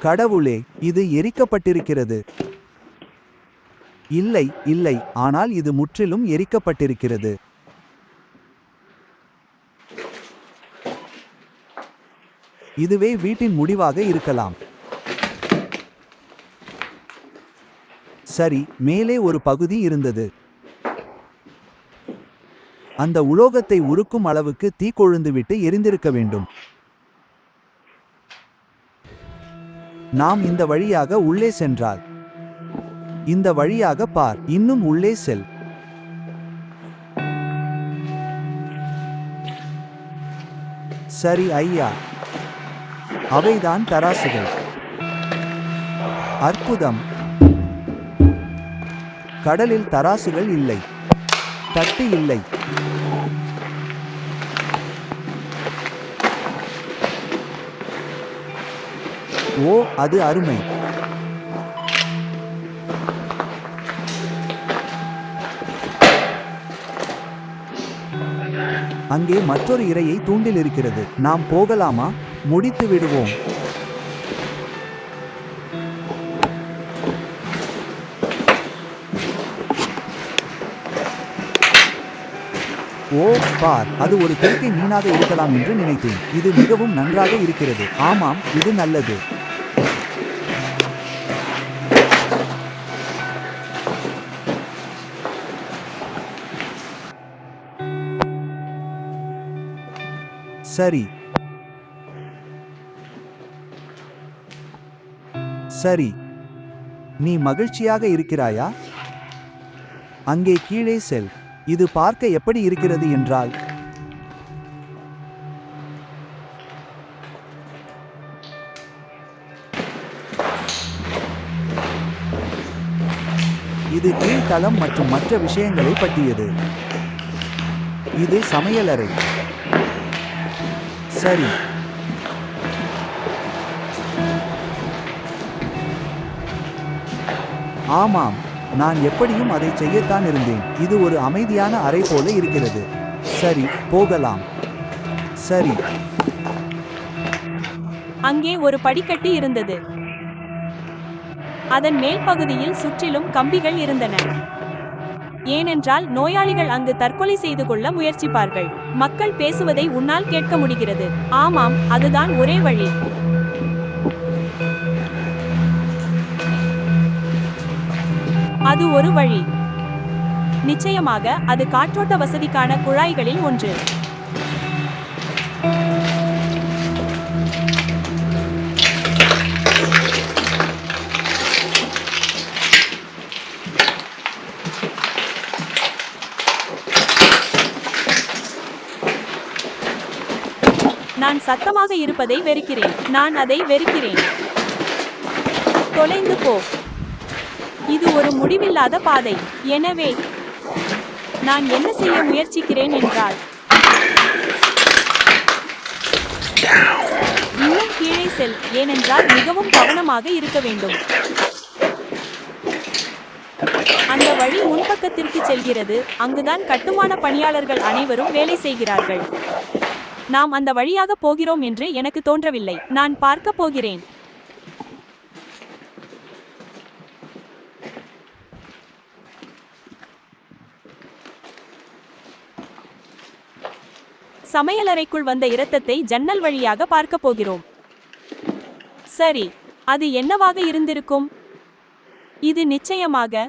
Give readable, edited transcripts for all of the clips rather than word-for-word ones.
கடவுளே, இது எரிக்கப்பட்டிருக்கிறது. இல்லை, இல்லை, ஆனால் இது முற்றிலும் எரிக்கப்பட்டிருக்கிறது. இதுவே வீட்டின் முடிவாக இருக்கலாம். சரி, மேலே ஒரு பகுதி இருந்தது. அந்த உலோகத்தை உருக்கும் அளவுக்கு தீ கொழுந்துவிட்டு எரிந்திருக்க வேண்டும். நாம் இந்த வழியாக உள்ளே சென்றால், இந்த வழியாக பார், இன்னும் உள்ளே செல். சரி ஐயா, அவைதான் தராசுகள். அற்புதம். கடலில் தராசுகள் இல்லை, தட்டு இல்லை. ஓ, அது அருமை. அங்கே மற்றொரு இரையை தூண்டில் இருக்கிறது. நாம் போகலாமா? முடித்து விடுவோம். ஓ பார், அது ஒரு திருக்கை மீனாக இருக்கலாம் என்று நினைத்தேன். இது மிகவும் நன்றாக இருக்கிறது. ஆமாம், இது நல்லது. சரி சரி, நீ மகிழ்ச்சியாக இருக்கிறாயா? அங்கே கீழே செல். இது பார்க்க எப்படி இருக்கிறது என்றால், இது கீழ்த்தளம் மற்றும் மற்ற விஷயங்களை பற்றியது. இது சமையலறை. சரி, ஆமாம், நான் எப்படியும் அதை செய்யத்தான் இருந்தேன். இது ஒரு அமைதியான அறை போல இருக்கிறது. சரி, போகலாம். சரி. அங்கே ஒரு படிக்கட்டு இருந்தது. அதன் மேல் பகுதியில் சுற்றிலும் கம்பிகள் இருந்தன. ஏனென்றால் நோயாளிகள் அங்கு தற்கொலை செய்து கொள்ள முயற்சிப்பார்கள். மக்கள் பேசுவதை உன்னால் கேட்க முடிகிறது. ஆமாம், அதுதான் ஒரே வழி. அது ஒரு வழி. நிச்சயமாக அது காற்றோட்ட வசதிக்கான குழாய்களில் ஒன்று. நான் சத்தமாக இருப்பதை வெறுக்கிறேன். நான் அதை வெறுக்கிறேன். தொலைந்து போ. இது ஒரு முடிவில்லாத பாதை. எனவே நான் என்ன செய்ய முயற்சிக்கிறேன் என்றால், இன்னும் கீழே செல். ஏனென்றால் மிகவும் கவனமாக இருக்க வேண்டும். அந்த வழி முன்பக்கத்திற்கு செல்கிறது. அங்குதான் கட்டுமான பணியாளர்கள் அனைவரும் வேலை செய்கிறார்கள். நாம் அந்த வழியாக போகிறோம் என்று எனக்கு தோன்றவில்லை. நான் பார்க்க போகிறேன். சமையலறைக்குள் வந்த இரத்தத்தை ஜன்னல் வழியாக பார்க்க போகிறோம். சரி, அது என்னவாக இருந்திருக்கும்? இது நிச்சயமாக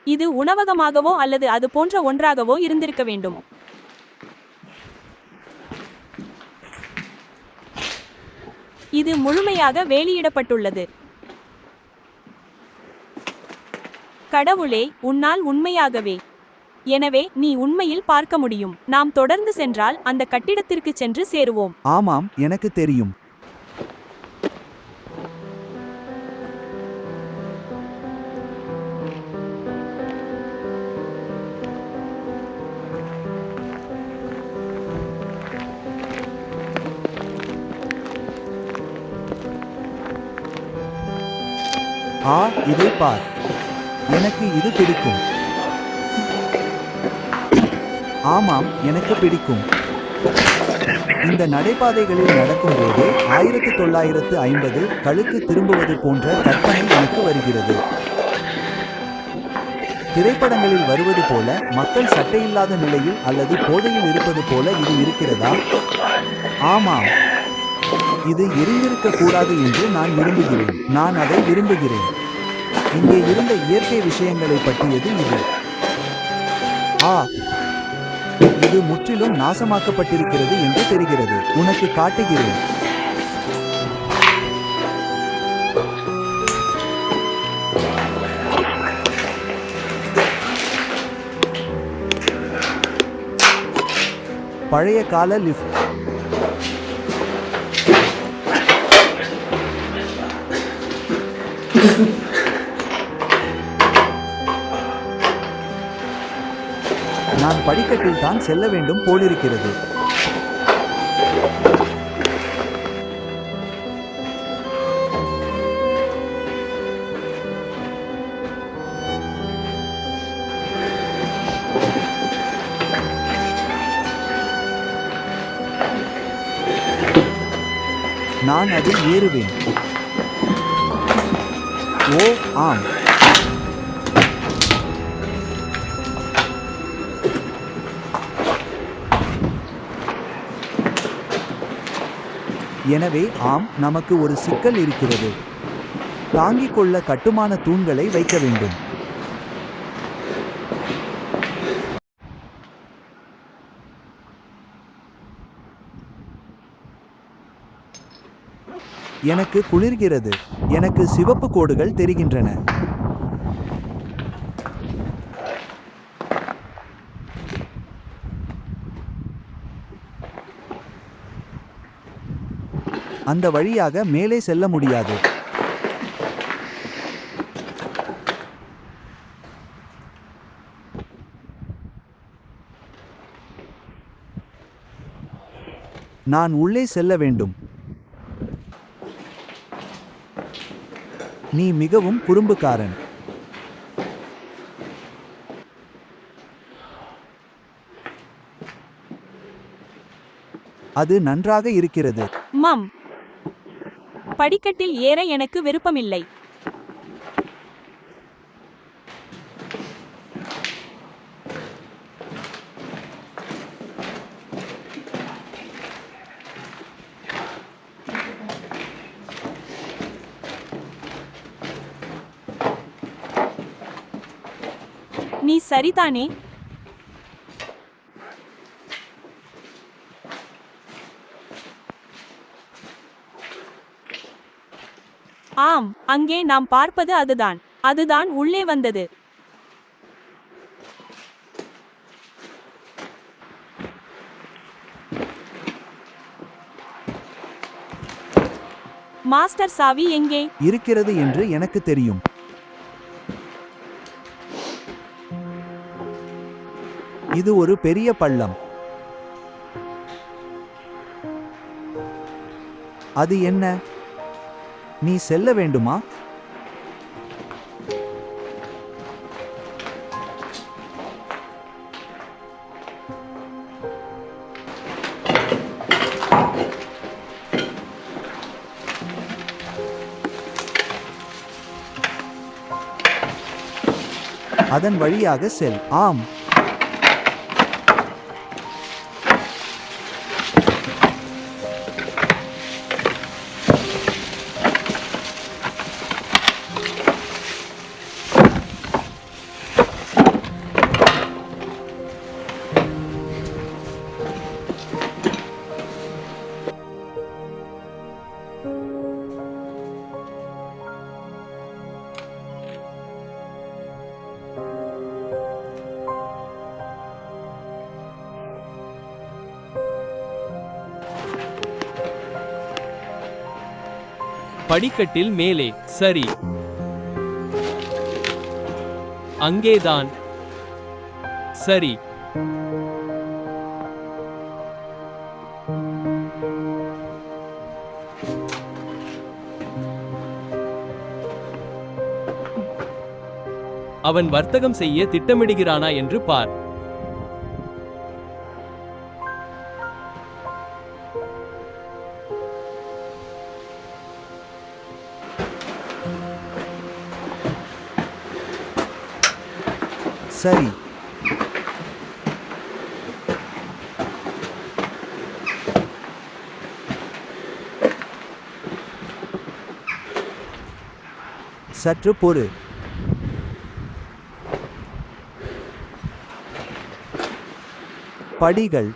இது உணவகமாகவோ அல்லது அது போன்ற ஒன்றாகவோ இருந்திருக்க வேண்டும். இது முழுமையாக வேலியிடப்பட்டுள்ளது. கடவுளே, உன்னால் உண்மையாகவே. எனவே நீ உண்மையில் பார்க்க முடியும். நாம் தொடர்ந்து சென்றால் அந்த கட்டிடத்திற்கு சென்று சேருவோம். ஆமாம், எனக்கு தெரியும். இதை பார். எனக்கு இது பிடிக்கும். ஆமாம், எனக்கு பிடிக்கும். இந்த நடைபாதைகளில் நடக்கும்போது 1950 களுக்கு திரும்புவது போன்ற கற்பனை எனக்கு வருகிறது. திரைப்படங்களில் வருவது போல மக்கள் சட்டையில்லாத நிலையில் அல்லது போதையில் இருப்பது போல இது இருக்கிறதா? ஆமாம், இது இருந்திருக்க கூடாது என்று நான் விரும்புகிறேன். நான் அதை விரும்புகிறேன். இங்கே இருந்த இயற்கை விஷயங்களை பற்றியது இது. இது முற்றிலும் நாசமாக்கப்பட்டிருக்கிறது என்று தெரிகிறது. உனக்கு காட்டுகிறேன். பழைய கால லிஃப்ட். நான் படிக்கட்டில் தான் செல்ல வேண்டும் போலிருக்கிறது. நான் அதில் ஏறுவேன். ஓ ஆம், எனவே ஆம், நமக்கு ஒரு சிக்கல் இருக்கிறது. தாங்கிக் கொள்ள கட்டுமான தூண்களை வைக்க வேண்டும். எனக்கு குளிர்கிறது. எனக்கு சிவப்பு கோடுகள் தெரிகின்றன. அந்த வழியாக மேலே செல்ல முடியாது. நான் உள்ளே செல்ல வேண்டும். நீ மிகவும் குறும்புக்காரன். அது நன்றாக இருக்கிறது. மம், படிக்கட்டில் ஏற எனக்கு விருப்பமில்லை. நீ சரிதானே? ஆம், அங்கே நாம் பார்ப்பது அதுதான். அதுதான் உள்ளே வந்தது. மாஸ்டர் சாவி எங்கே இருக்கிறது என்று எனக்கு தெரியும். இது ஒரு பெரிய பள்ளம். அது என்ன? நீ செல்ல வேண்டுமா? அதன் வழியாக செல். ஆம், படிக்கட்டில் மேலே. சரி, அங்கேதான். சரி, அவன் வர்த்தகம் செய்ய திட்டமிடுகிறானா என்று பார். சரி. சற்று பொறு. படிகள்.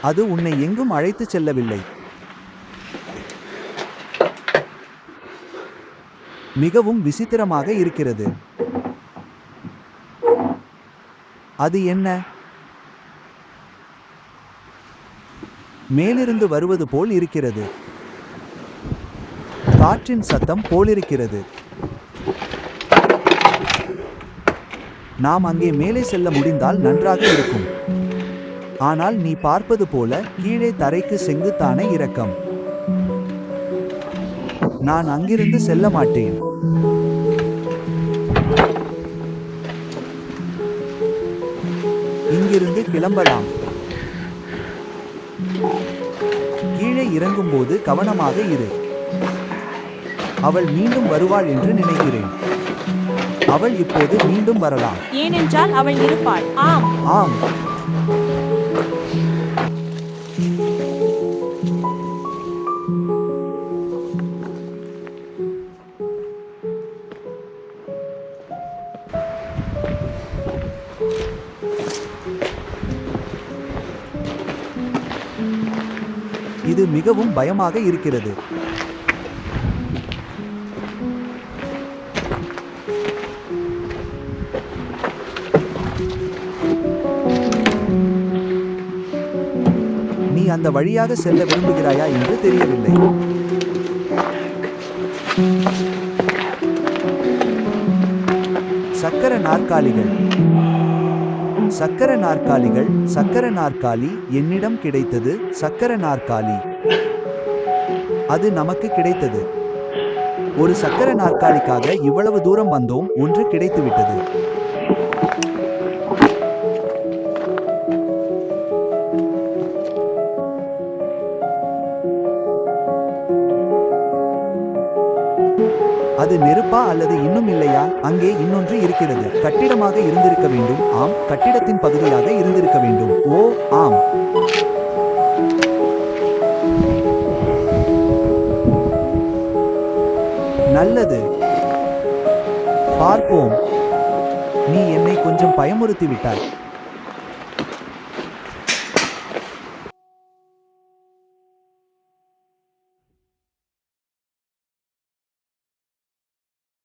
அது உன்னை எங்கும் அழைத்துச் செல்லவில்லை. மிகவும் விசித்திரமாக இருக்கிறது. அது என்ன? மேலிருந்து வருவது போல் இருக்கிறது. காற்றின் சத்தம் போலிருக்கிறது. நாம் அங்கே மேலே செல்ல முடிந்தால் நன்றாக இருக்கும். ஆனால் நீ பார்ப்பது போல கீழே தரைக்கு செங்குத்தான இறக்கம். நான் அங்கிருந்து செல்ல மாட்டேன். இங்கிருந்து கிளம்பலாம். கீழே இறங்கும்போது கவனமாக இரு. அவள் மீண்டும் வருவாள் என்று நினைக்கிறேன். அவள் இப்போது மீண்டும் வரலாம். ஏனென்றால் அவள் இருப்பாள். ஆம். ஆம். இது மிகவும் பயமாக இருக்கிறது. நீ அந்த வழியாக செல்ல விரும்புகிறாயா என்று தெரியவில்லை. சக்கர நாற்காலிகள். சக்கர நாற்காலிகள். சக்கர நாற்காலி என்னிடம் கிடைத்தது. சக்கர நாற்காலி. அது நமக்கு கிடைத்தது. ஒரு சக்கர நாற்காலிக்காக இவ்வளவு தூரம் வந்தோம். ஒன்று கிடைத்துவிட்டது. அது நெருப்பா அல்லது இன்னும் இல்லையா? அங்கே இன்னொன்று இருக்கிறது. கட்டிடமாக இருந்திருக்க வேண்டும். ஆம், கட்டிடத்தின் பகுதியாக இருந்திருக்க வேண்டும். ஓ ஆம். நல்லது. பார்ப்போம். நீ என்னை கொஞ்சம் பயமுறுத்தி விட்டாய்.